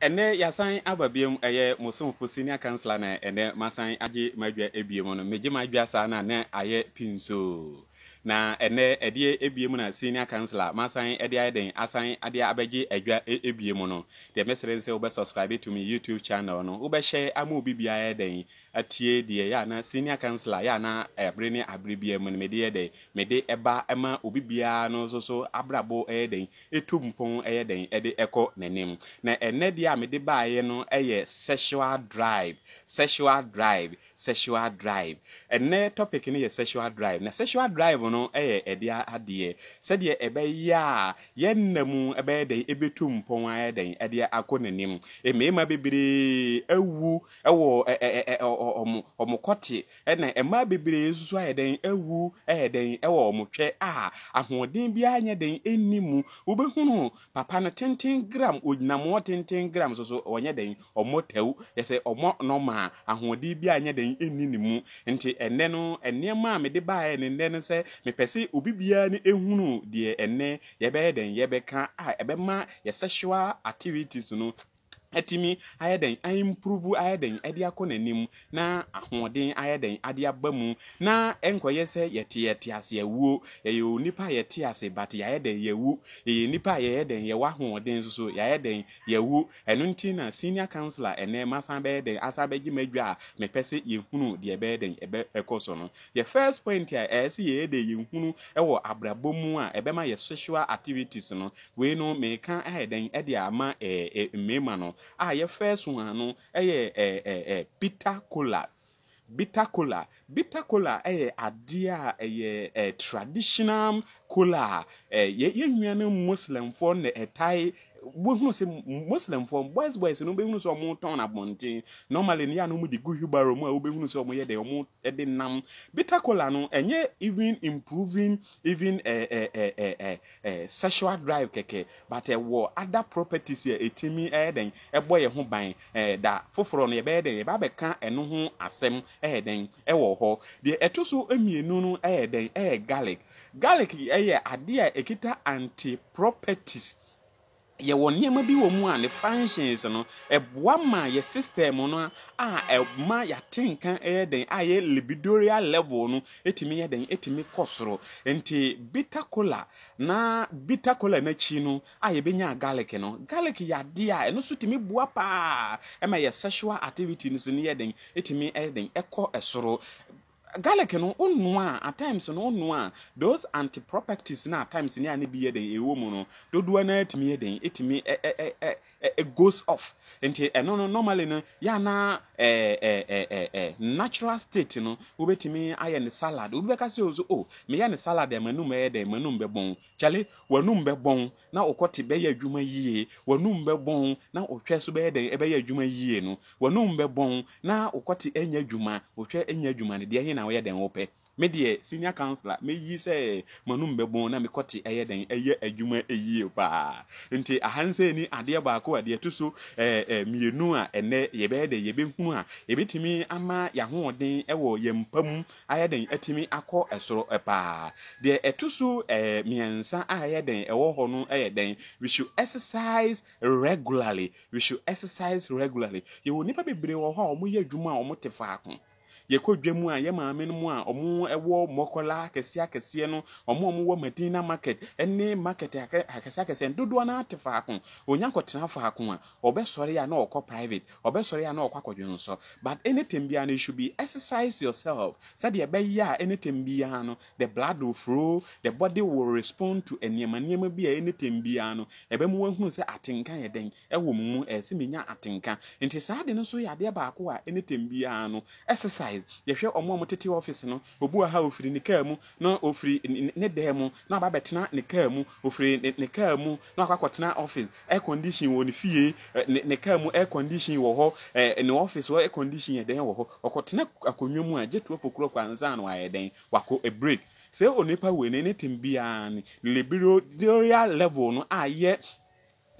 ene yasan ababiem eye musumfo senior counselor na ene masan age madwa ebiem no meje madwa sa na aye pinso na ene edie ebiem na senior counselor masan ede aden asan ade abeje adwa ebiem no de mesere se obe subscribe to me YouTube channel no obe share ama bibia eden atie de ya na senior counselor ya na ebrene abrebiem no mede eba ema obibia no so abrabo eden etumpon eden ede eko nanim na ene de mede baaye no sexual drive ene topic ni sexual drive na sexual drive no ede ade se de ebeya yennamu ebede ebetumpon eden ede akonanim emema bebere awu ewo omokote na ema bebere susu eden awu eden ewo omotwe ahoden bia anya den enimu obehunu papa no 10 gram oginamo 10 gram so onye den omotew yese omo normal ahoden bia anya den eninimu nti enne no enema me de baaye ne nnen se mepese obibia ne ehunu de enne yebe den yebeka ebema ye sexual activities no etimi ayeden improve ayeden ade akonanim na ahoden ayeden ade abamu na enkoye se yete ase awuo eyo nipa yete ase but yayeden yawu nipa yayeden ye wahoden so yayeden yawu enunti na senior counselor ene masan beden asabeji madwa mepese yehunu de beden ebe ekoso no the first point here se yede yehunu ewo abrabomu a ebema ye sexual activities no we no meka ayeden ade ama mema no ye first one no bitter cola ade a traditional cola ye nnuane muslim for na etai wohunu se muslim for boys no behunu so mo ton abonten normally ne ya no mu di guhubaro mu a wo behunu so mo ye de mo de nam bitter cola no enye even improving even sexual drive keke but wo other properties here etimi den eboye ho ban da foforo no ye be den ye ba be ka eno ho asem den ewo ho de etoso emienu no den garlic ade a ekita anti properties ye woniema bi wo mu a ne functions no eboa ma ye system no ma ya tenkan den ye libidoral level no etimi ye den etimi kosoro enti bitter cola na chi no ye benya garlic ya de a eno so timi boa pa ma ye sexual activity no so ne ye den etimi den ekọ esoro garlic no onua at times no onua those anti properties na at times ni ani biye den ewo mu no dodo na etimi den etimi goes off enti eno no normally no ya na natural state no obetimi aye ne salad obeka se ozo me ya ne salad e manum be bon chale wanum be bon na okote be ya adwuma yie wanum be bon na ohwe so be den e be ya adwuma yie no wanum be bon na okote enya adwuma ohwe enya adwuma ne de na we den wope me de senior counselor me yi se manum be bon na me kote den adwuma eyie pa nti ahanse ni ade ba ko ade tuso mienu a ene ye be de ye be hunu a ebetimi ama ya hoden ewo ye mpam ayeden atimi akọ esoro pa de etuso miensa ayeden ewo ho no den we should exercise regularly ye wo nipa bebre wo ho omo ye adwuma omo tefa akon ye kodwemu a ye maame no mu a omo ewo mokola kese no omo wo Medina market ene market akese dodo na atefa akon onyankotena fa akon a obesore ya na okọ private obesore ya na okọ akodwon so but anything bia no should be exercise yourself said ye be ya anything bia no the blood will flow the body will respond to eniema bia anything bia no ebe mu wahunu se atenka ye den ewo mu ese menya atenka nti saade no so ya de ba akọ a anything bia no exercise yehwe omo tete office no obu ha ofiri ne kaa mu na ofiri ne dem na ba betena ne kaa mu ofiri ne kaa mu na akakotena office air condition wo ne fie ne kaa mu air condition wo ho ne office wo air condition ye den wo ho okotena akonwa mu a jetu ofokuro kwanza na wa den wako a break se onipa we ne tembia ne libidoral level no aye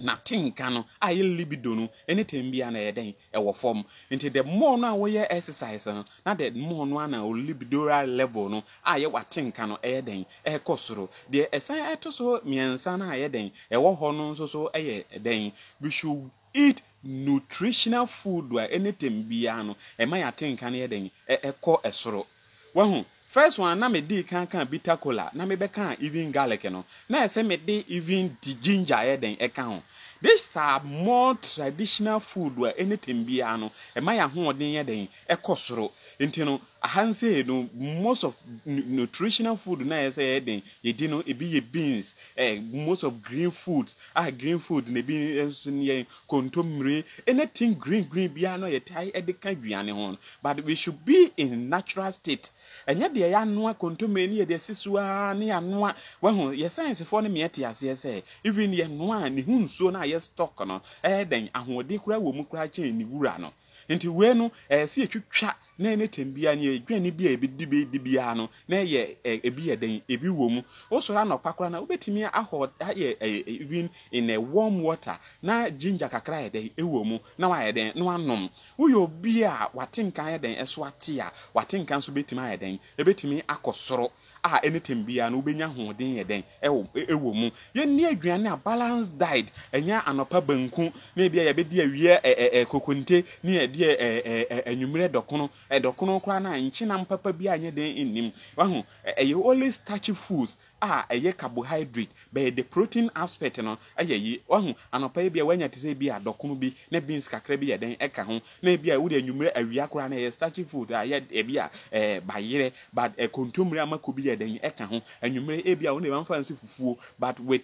na tinka no aye libido no anything bia na yeden ewo form into the more na we exercise no na the more no na o libidoral level no aye watinka no yeden ekosoro the esan etoso miensa na yeden ewo ho no so eye den we should eat nutritional food wa anything bia no e ma ya tenka ne den ekọ esoro wahu first one na me di kan bitter cola na me be kan even garlic no na ese me di even the ginger e den eka ho. These are more traditional food where anything bia no e ma ya hoden ye den ekosoro nti no ahanse no most of nutritional food na ye say den ye di no e bi ye beans most of green foods green food ne bi ye kontomire anything green bia no ye tai e de ka duane ho but we should be in natural state enye de ya noa kontomire ne ye de sisua ne ya noa wa ho ye science for ne me ate ase say even ye noa ne hunsuo na ye stock no den ahode kura wo mu kura chen ni wura no nti we no se etwitwa na ene tembia ne edwane bia ebidi bia no na ye ebi ye den ebi wo mu osora na opakora na obetimi ahod ye even in a warm water na ginger kakra ye den ewo mu na wa ye den no anom uyo bia watenkan ye den eso ate a watenkan so betimi ye den ebetimi akosoro anything bia no obenya hoden ye den ewo mu ye ni aduane a balanced diet enya anopa banku na bia ye bedi awie kokonte ni ye die anwumre dokono kwa na nchina mpapa bia anye den innim wahu ye always starchy foods eye carbohydrate be the protein aspect no yi wahu anopa bia wanya tese bia dokono bi na beans kakra bi ye den eka ho na bia wo de anwumre awia kwa na ye starchy food ye bia bayire but kontomre amako bi ye den eka ho anwumre bia wo ne manfa nsi fufuo but with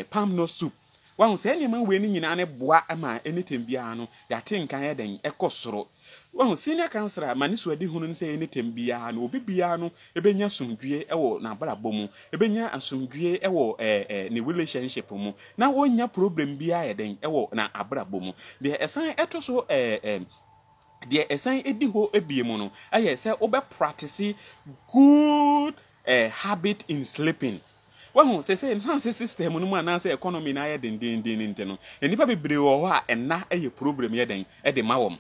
palm nut soup wahu se ne man we ni nyina ne boa ama anything bia no ya tenkan ye den ekosoro wahu senior cancer maniso adi hunu nse anything bia no obi bia no ebenya sumdue ewo na abrabọ mu ebenya asumdue ewo ne relationship mu na wonya problem bia ye den ewo na abrabọ mu de esan etoso de esan edi ho ebiemu no aye se obe practice good habit in sleeping. Wahu say enhance system no mu anase economy na ye den no enipa bebre wo ho a enna eye problem ye den e de mawom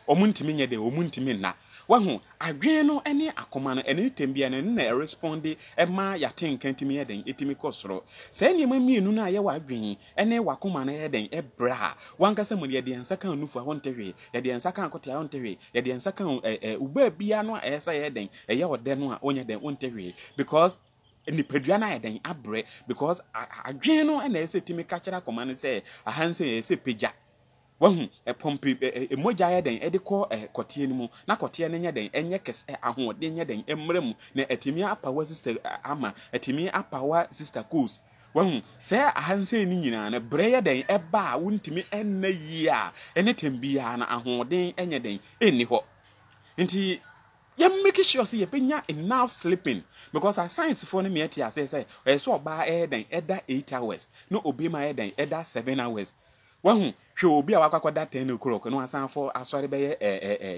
omuntimi nye de omuntimi na wahu adwen no ene akoma no ene tembia no na responde e ma yate nkantimi ye den etimi kosoro say niam mienu na ye wa adwen ene wakoma na ye den e bra wankasa mu ye de ensaka nufu a wontehwe ye de ensaka akote a wontehwe ye de ensaka uba bia no a esa ye den e ye wode no a onye den wontehwe because ni peduana ye den abre because adwen no ene ese timi kachara koma no say ahanse ese peja wahu pompi moja ya den ediko kotie ni mu na kotie ne nya den enye kes ahode nya den emrem na etimi apawa sister ama etimi apawa sister cause wahu say ahanse ni nyina na bre ya den eba wuntimi enna yi a ene tembia na ahode enye den enni ho nti ya make sure say yepenya enough sleeping because our science for me ati say so oba den eda 8 hours no obi ma den eda 7 hours wahu hwe obi a wakwakoda 10 o'clock no asan for asori be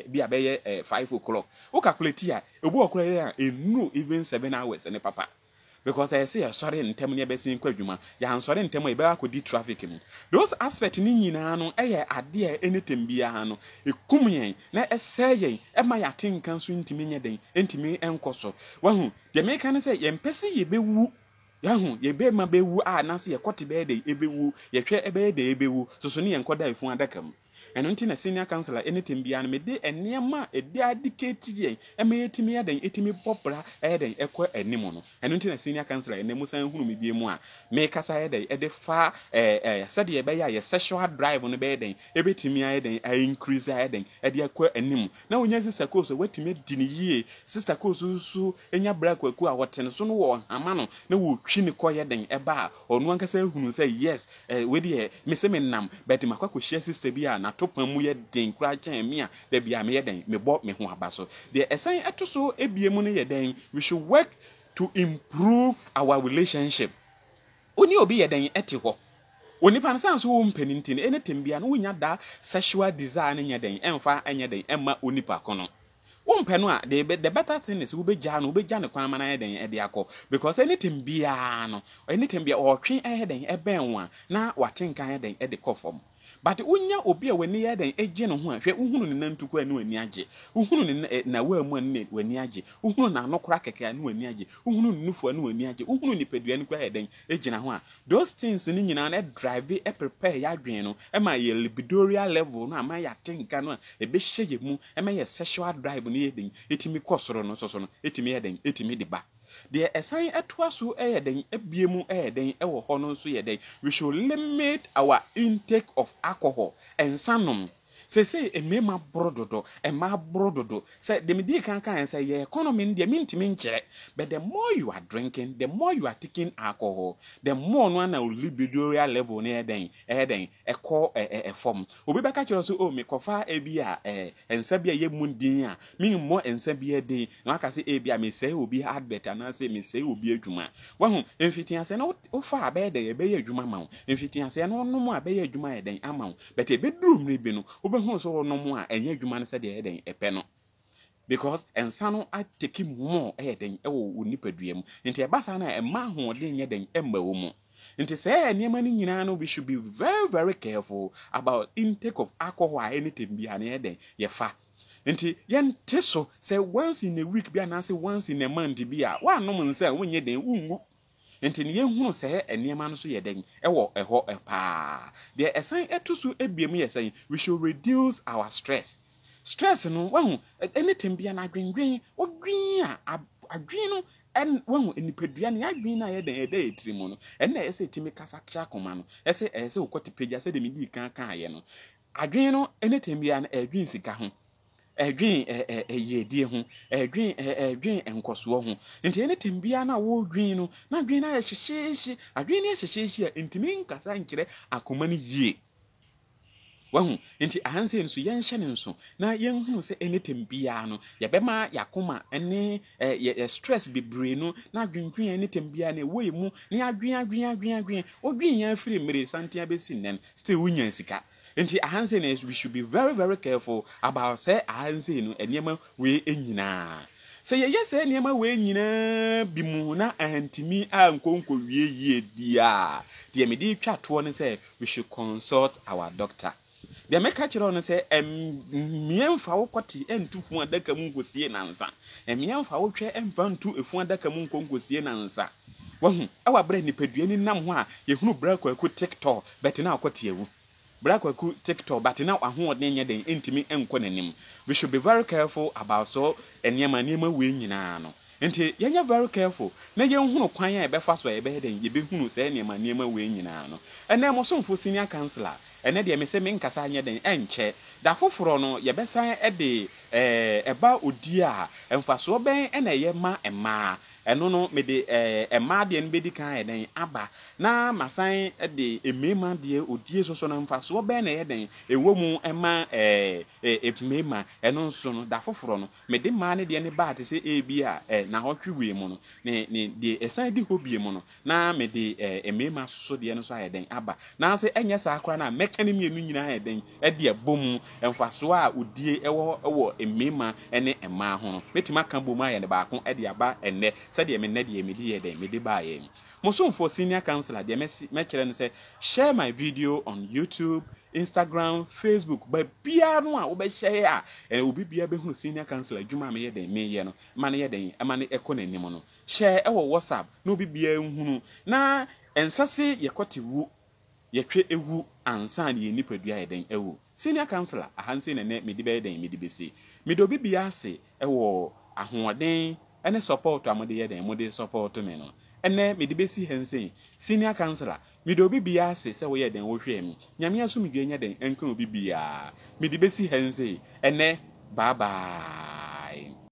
bia be 5 o'clock o calculate ya obi okura ya enu even 7 hours ne papa because I say sorry ntem ne be sin kwadwuma ya sorry ntem e be akodi traffic mu those aspect ni nyina no eye ade a anything bia no ekumyen na eseye e ma ya tinkan so ntimi nya den ntimi enkoso wahu de me kan say ye mpese ye bewu yahu ye be ma bewu na se ye kote be de ebewu ye hwe ebe de ebewu so ne ye nkoda efun adakam eno nti na senior counselor anything bia no me de enema edi adicate ye e ma yetimi ya den etimi popra den ekọ animu no eno nti na senior counselor enemu san hunu me bie mu a me kasa ye den e de fa sade ye be ya sexual drive no be den ebetimi ya den increase ya den e de ekọ animu na onya sister course wetimi di ni yie sister course su enya bra kwaku a woten so no wo ama no na wo twi ni ko ye den e ba onu ankasa hunu say yes we de me se me nam but makwa share sister bia na topan mu ye den kura chen me a da bia me ye den me bo me ho abaso the esan etoso ebiemu no ye den we should work to improve our relationship oni obi ye den ete ho oni pan san so wo mpanintin anything bia no wonya da sexual desire nya den emfa anya den emma oni pa kono wompɛ no a the better thing is wobɛgya ne kwan ma na yɛ den ɛde akɔ because anything bia no anything bia ɔtwe ɛyɛ den ɛbɛn wa na watenkan yɛ den ɛde kɔ fam but unya obi a wani ya den eje no ho a hwe uhunu ne nantuko anu ani age uhunu ne na wa mu ne wani age uhunu na anokora keke anu ani age uhunu ne nufu anu ani age uhunu ne padua ne kwa den ejina ho a those things ni nyina na drive e prepare ya dwen no e ma ye libidoria level no ama ya tinka no e be hye mu e ma ye sexual drive ne ye den etimi kosoro no so no etimi ye den etimi de ba the assign etoa so den ebiemu den ewo ho no so ye den we should limit our intake of alcohol and sanum say emema brododo ema brododo say the medi kan say your economy dey mintimi nkere but the more you are drinking the more you are taking alcohol the more no na libidoria level ne den ekọ form obi beka kire so o me kofa ebia ensa bia ye mundin a me mo ensa bia den na aka say ebia me say obi advert na say me say obi adwuma wahu emfitia say no ofa abe de ebe ye adwuma ma emfitia say no no mo abe ye adwuma ye den ama but ebeduru mre bi no hu so no mo a enye adwuma no se de eden epe no because ensa no ateki more eden ewo onipadua mu nti ebasa na ema ho de nye den emma wo mu nti se eniema ni nyina no we should be very very careful about intake of alcohol anything bia na eden ye fa nti yente so say once in a week bia na say once in a month bia wa no mo nsa wonye den ungu nti ne yehunu se eniema no so ye den ewo eho epa the assign etusu ebiem ye say we should reduce our stress no wahu anything bia na adwendwen odwen a adwen no en wahu enipadua ne adwen na ye den ede etirimu no en na ese timi kasakya koma no ese ukoti page ase de medi kan ye no adwen no anything bia na adwen sika ho edwin yedie ho edwin enkoso ho nti ene tembia na wo dwin no na dwin na hyehyeshi adwin na hyehyeshi a ntimi nkasa nkire akoma ni yie wahu nti ahanse nso yenhye ne nso na yenhunu se ene tembia no yebema yakoma ene stress bebre no na dwindwin ene tembia na wo yemu na adwin odwin ya afiri mere santia besi nen still wunya sika nti ahanse ne we should be very very careful about say ahanse no eniema we enyina say yes eniema we enyina bi mu na antimi ankonko wie yie dia de medi twato ne say we should consult our doctor de meka kire on say miemfa wo kwoti entufu adaka mu nkosie nansa miemfa wo hwe emfantu efu adaka mu nkonkosie nansa wahu awa bra nipadua ni nam ho a yehunu bra kwaku TikTok bet na akwoti ewu bra kwaku TikTok but na ahoɔden nya den entimi enko nanim we should be very careful about so eniema we nyina no nti yenya very careful na yenhunu kwan a ebefa so ebeden yebehunu se eniema we nyina no ene mo somfo senior counselor ene de me se me nkasa anya den enche da foforo no yebesan ede eba odi a emfaso ben ena ye ma ema eno no me de ema de nbedi kan eden aba na masan de emema de odie so na mfaso ben na ye den ewo mu ema emema eno nso no da foforo no me de ma ne de ne ba te se ebi a na hotwe mu no ne de esan di hobie mu no na me de emema so de no so ayeden aba na se enya sa akwa na mekani mienu nyina ayeden e de bom mfaso a odie ewo emema ene ema ho no metima kan bom ayede ba ko e de aba enne said me na de me de ba ye Mosomfo senior counselor de me kire ne say share my video on YouTube, Instagram, Facebook but bia no a wo be share a obi bia be hunu senior counselor adwuma me ye den me ye no ma ne ye den ma ne ekonanim no share e wo WhatsApp no obi bia hunu na ensase ye kwoti wu ye twe ewu ansa ne nipadua ye den ewu senior counselor ahanse ne me de be den me de be si me do obi bia ase e wo ahoɔden ene support amode ye den mode support me no ene me de besi hensen senior counselor me do obi bia ase se wo ye den wo hwe mi nyame aso me dua nya den enka obi bia me de besi hensen ene bye bye.